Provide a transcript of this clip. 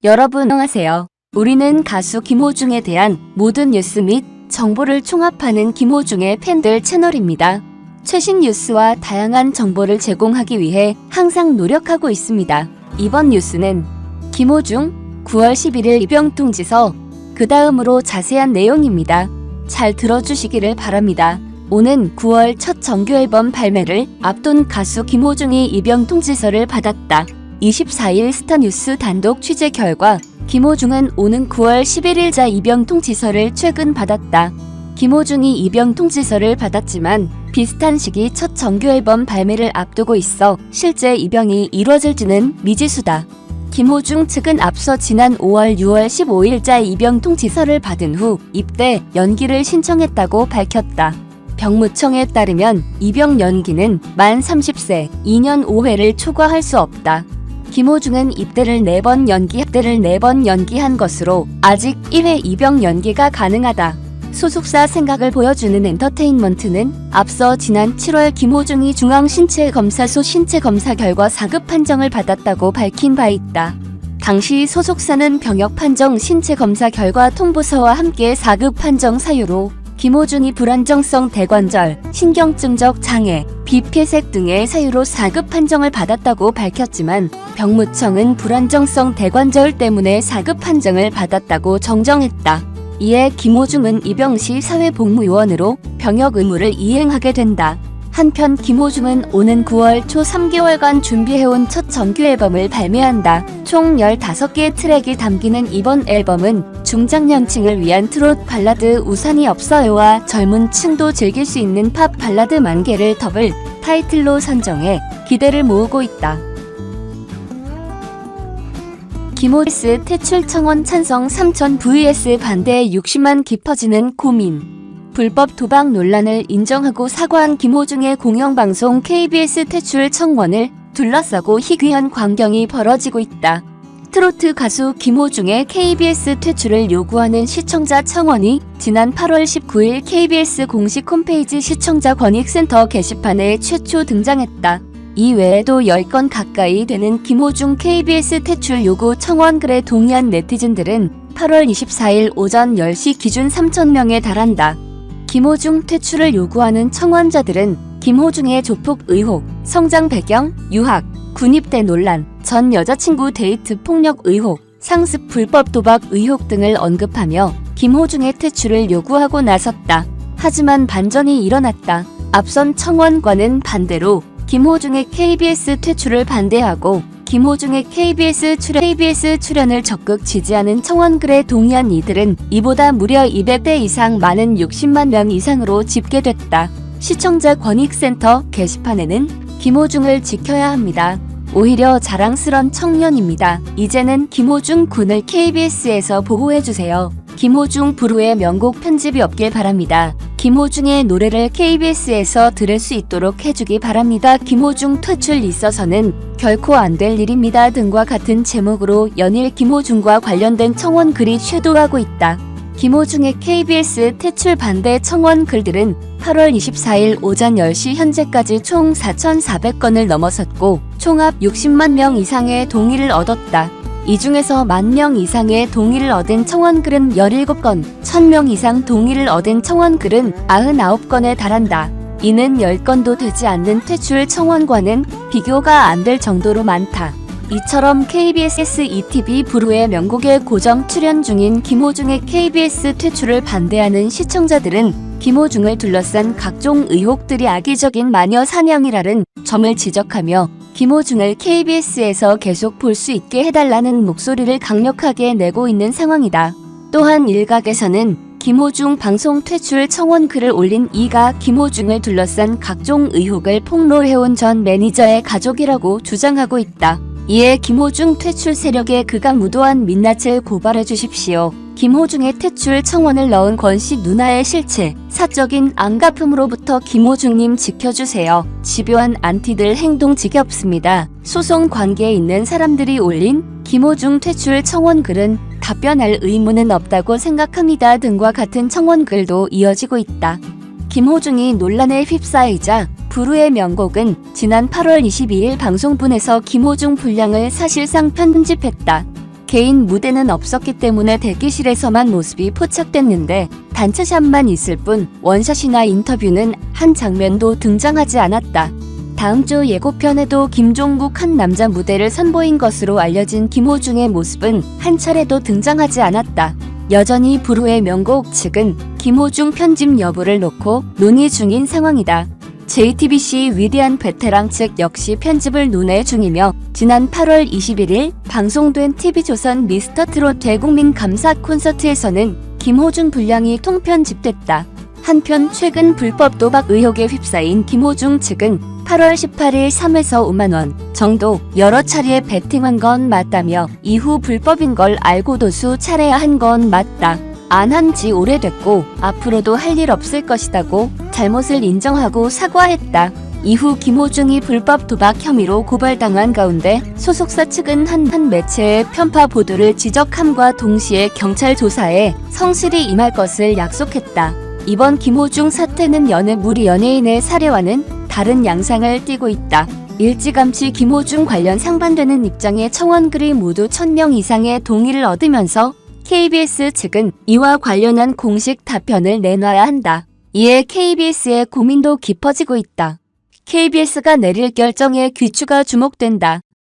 여러분 안녕하세요. 우리는 가수 김호중에 대한 모든 뉴스 및 정보를 총합하는 김호중의 팬들 채널입니다. 최신 뉴스와 다양한 정보를 제공하기 위해 항상 노력하고 있습니다. 이번 뉴스는 김호중 9월 11일 입영 통지서 그 다음으로 자세한 내용입니다. 잘 들어주시기를 바랍니다. 오는 9월 첫 정규 앨범 발매를 앞둔 가수 김호중이 입영 통지서를 받았다. 24일 스타뉴스 단독 취재 결과 김호중은 오는 9월 11일자 입영 통지서를 최근 받았다. 김호중이 입영 통지서를 받았지만 비슷한 시기 첫 정규 앨범 발매를 앞두고 있어 실제 입영이 이루어질지는 미지수다. 김호중 측은 앞서 지난 5월 6월 15일자 입영 통지서를 받은 후 입대 연기를 신청했다고 밝혔다. 병무청에 따르면 입영 연기는 만 30세 2년 5회를 초과할 수 없다. 김호중은 입대를 4번 연기한 것으로 아직 1회 입영 연기가 가능하다. 소속사 생각을 보여주는 엔터테인먼트는 앞서 지난 7월 김호중이 중앙신체검사소 신체검사 결과 4급 판정을 받았다고 밝힌 바 있다. 당시 소속사는 병역 판정 신체검사 결과 통보서와 함께 4급 판정 사유로 김호중이 불안정성 대관절, 신경증적 장애, 비폐색 등의 사유로 4급 판정을 받았다고 밝혔지만 병무청은 불안정성 대관절 때문에 4급 판정을 받았다고 정정했다. 이에 김호중은 입영 시 사회복무요원으로 병역 의무를 이행하게 된다. 한편 김호중은 오는 9월 초 3개월간 준비해온 첫 정규 앨범을 발매한다. 총 15개의 트랙이 담기는 이번 앨범은 중장년층을 위한 트롯 발라드 우산이 없어요와 젊은 층도 즐길 수 있는 팝 발라드 만 개를 더블 타이틀로 선정해 기대를 모으고 있다. 김호중 퇴출 청원 찬성 3천 vs 반대에 60만 깊어지는 고민. 불법 도박 논란을 인정하고 사과한 김호중의 공영방송 KBS 퇴출 청원을 둘러싸고 희귀한 광경이 벌어지고 있다. 트로트 가수 김호중의 KBS 퇴출을 요구하는 시청자 청원이 지난 8월 19일 KBS 공식 홈페이지 시청자 권익센터 게시판에 최초 등장했다. 이 외에도 10건 가까이 되는 김호중 KBS 퇴출 요구 청원 글에 동의한 네티즌들은 8월 24일 오전 10시 기준 3,000명에 달한다. 김호중 퇴출을 요구하는 청원자들은 김호중의 조폭 의혹, 성장 배경, 유학, 군입대 논란, 전 여자친구 데이트 폭력 의혹, 상습 불법 도박 의혹 등을 언급하며 김호중의 퇴출을 요구하고 나섰다. 하지만 반전이 일어났다. 앞선 청원과는 반대로 김호중의 KBS 퇴출을 반대하고 김호중의 KBS 출연을 적극 지지하는 청원글에 동의한 이들은 이보다 무려 200배 이상 많은 60만 명 이상으로 집계됐다. 시청자 권익센터 게시판에는 김호중을 지켜야 합니다. 오히려 자랑스런 청년입니다. 이제는 김호중 군을 KBS에서 보호해주세요. 김호중 부르의 명곡 편집이 없길 바랍니다. 김호중의 노래를 KBS에서 들을 수 있도록 해주기 바랍니다. 김호중 퇴출 있어서는 결코 안 될 일입니다. 등과 같은 제목으로 연일 김호중과 관련된 청원 글이 쇄도하고 있다. 김호중의 KBS 퇴출 반대 청원 글들은 8월 24일 오전 10시 현재까지 총 4,400건을 넘어섰고 총합 60만 명 이상의 동의를 얻었다. 이 중에서 10,000명 이상의 동의를 얻은 청원글은 17건, 1,000명 이상 동의를 얻은 청원글은 99건에 달한다. 이는 10건도 되지 않는 퇴출 청원과는 비교가 안 될 정도로 많다. 이처럼 KBS ETV 부르의 명곡에 고정 출연 중인 김호중의 KBS 퇴출을 반대하는 시청자들은 김호중을 둘러싼 각종 의혹들이 악의적인 마녀 사냥이라는 점을 지적하며 김호중을 KBS에서 계속 볼 수 있게 해달라는 목소리를 강력하게 내고 있는 상황이다. 또한 일각에서는 김호중 방송 퇴출 청원 글을 올린 이가 김호중을 둘러싼 각종 의혹을 폭로해온 전 매니저의 가족이라고 주장하고 있다. 이에 김호중 퇴출 세력의 극악무도한 민낯을 고발해 주십시오. 김호중의 퇴출 청원을 넣은 권씨 누나의 실체, 사적인 안가품으로부터 김호중님 지켜주세요. 집요한 안티들 행동 지겹습니다. 소송 관계에 있는 사람들이 올린 김호중 퇴출 청원 글은 답변할 의무는 없다고 생각합니다. 등과 같은 청원 글도 이어지고 있다. 김호중이 논란에 휩싸이자 부르의 명곡은 지난 8월 22일 방송분에서 김호중 분량을 사실상 편집했다. 개인 무대는 없었기 때문에 대기실에서만 모습이 포착됐는데 단체샷만 있을 뿐 원샷이나 인터뷰는 한 장면도 등장하지 않았다. 다음 주 예고편에도 김종국 한 남자 무대를 선보인 것으로 알려진 김호중의 모습은 한 차례도 등장하지 않았다. 여전히 불후의 명곡 측은 김호중 편집 여부를 놓고 논의 중인 상황이다. JTBC 위대한 베테랑 측 역시 편집을 논의 중이며 지난 8월 21일 방송된 TV조선 미스터트롯 대국민 감사 콘서트에서는 김호중 분량이 통편집됐다. 한편 최근 불법 도박 의혹에 휩싸인 김호중 측은 8월 18일 3에서 5만 원 정도 여러 차례 베팅한 건 맞다며 이후 불법인 걸 알고도 수차례 한 건 맞다. 안 한 지 오래됐고 앞으로도 할 일 없을 것이다고 잘못을 인정하고 사과했다. 이후 김호중이 불법 도박 혐의로 고발당한 가운데 소속사 측은 한 매체의 편파 보도를 지적함과 동시에 경찰 조사에 성실히 임할 것을 약속했다. 이번 김호중 사태는 무리 연예인의 사례와는 다른 양상을 띠고 있다. 일찌감치 김호중 관련 상반되는 입장의 청원글이 모두 1000명 이상의 동의를 얻으면서 KBS 측은 이와 관련한 공식 답변을 내놔야 한다. 이에 KBS의 고민도 깊어지고 있다. KBS가 내릴 결정에 귀추가 주목된다.